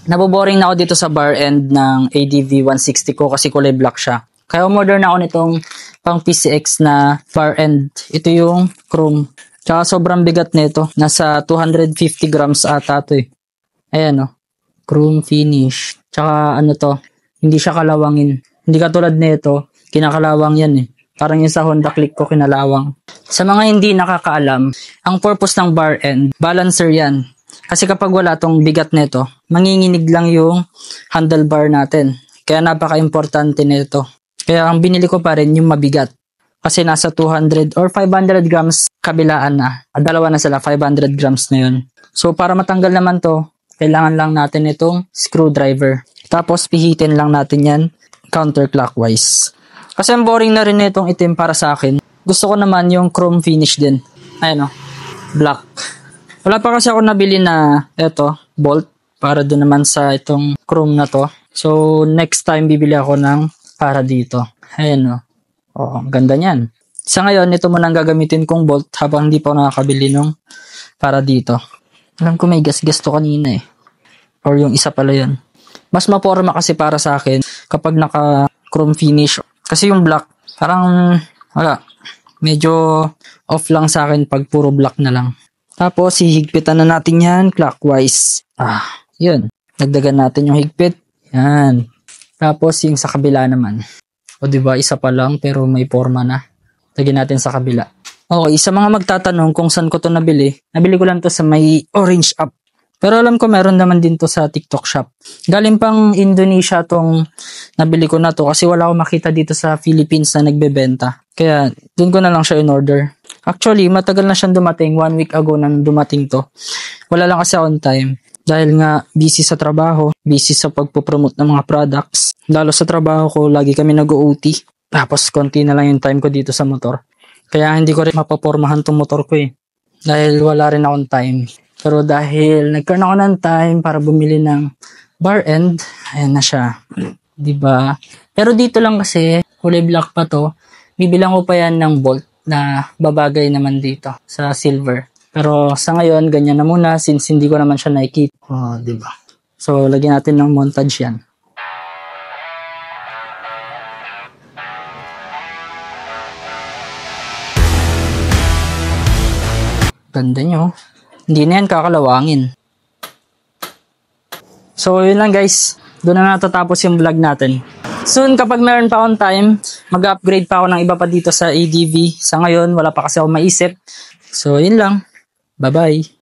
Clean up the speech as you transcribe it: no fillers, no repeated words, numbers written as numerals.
naboboring na ako dito sa bar end ng ADV 160 ko kasi kulay black siya. Kaya umorder na ako nitong pang PCX na bar end. Ito yung chrome. Tsaka sobrang bigat nito. Nasa 250 grams ata to eh. Ayan o. Chrome finish. Tsaka ano to, hindi siya kalawangin. Hindi katulad nito, kinakalawang yan eh. Parang yung sa Honda Click ko kinalawang. Sa mga hindi nakakaalam, ang purpose ng bar end, balancer yan. Kasi kapag wala tong bigat nito, manginginig lang yung handlebar natin. Kaya napaka-importante nito. Kaya ang binili ko pa rin yung mabigat. Kasi nasa 200 or 500 grams kabilaan na. Dalawa na sila, 500 grams na yun. So para matanggal naman to, kailangan lang natin itong screwdriver. Tapos pihitin lang natin yan counterclockwise. Kasi ang boring na rin itong itim para sa akin. Gusto ko naman yung chrome finish din. Ayan o, black. Wala pa kasi ako nabili na eto, bolt. Para doon naman sa itong chrome na to. So next time bibili ako ng para dito. Ayan o. Oh, ang ganda niyan. Sa ngayon, ito muna ang gagamitin kong bolt habang hindi pa ako nakakabili nung para dito. Alam ko may gas-gas to kanina eh. Or yung isa pala yun. Mas maporma kasi para sa akin kapag naka-chrome finish. Kasi yung black, parang wala. Medyo off lang sa akin pag puro black na lang. Tapos, hihigpitan na natin yan clockwise. Yun. Dagdagan natin yung higpit. Yan. Tapos, yung sa kabila naman. O diba, isa pa lang pero may forma na. Lagyan natin sa kabila. Okay, sa mga magtatanong kung saan ko to nabili ko lang to sa may orange app. Pero alam ko meron naman din to sa TikTok shop. Galing pang Indonesia tong nabili ko na to kasi wala akong makita dito sa Philippines na nagbebenta. Kaya dun ko na lang siya in order. Actually, matagal na siyang dumating. 1 week ago nang dumating to. Wala lang kasi on time. Dahil nga busy sa trabaho, busy sa pagpopromote ng mga products. Lalo sa trabaho ko, lagi kami nag-OT. Tapos konti na lang yung time ko dito sa motor. Kaya hindi ko rin mapapormahan tong motor ko eh. Dahil wala rin akong time. Pero dahil nagkaroon ako ng time para bumili ng bar end, ayan na siya. Diba? Pero dito lang kasi, kulay black pa to, bibilang ko pa yan ng bolt na babagay naman dito sa silver. Pero sa ngayon, ganyan na muna since hindi ko naman siya nakikita. Oh, diba? So, lagyan natin ng montage yan. Ganda nyo. Hindi na yan kakalawangin. So, yun lang guys. Doon na natatapos yung vlog natin. Soon, kapag meron pa akong time, mag-upgrade pa ako ng iba pa dito sa ADV. Sa ngayon, wala pa kasi ako maisip. So, yun lang. Bye-bye.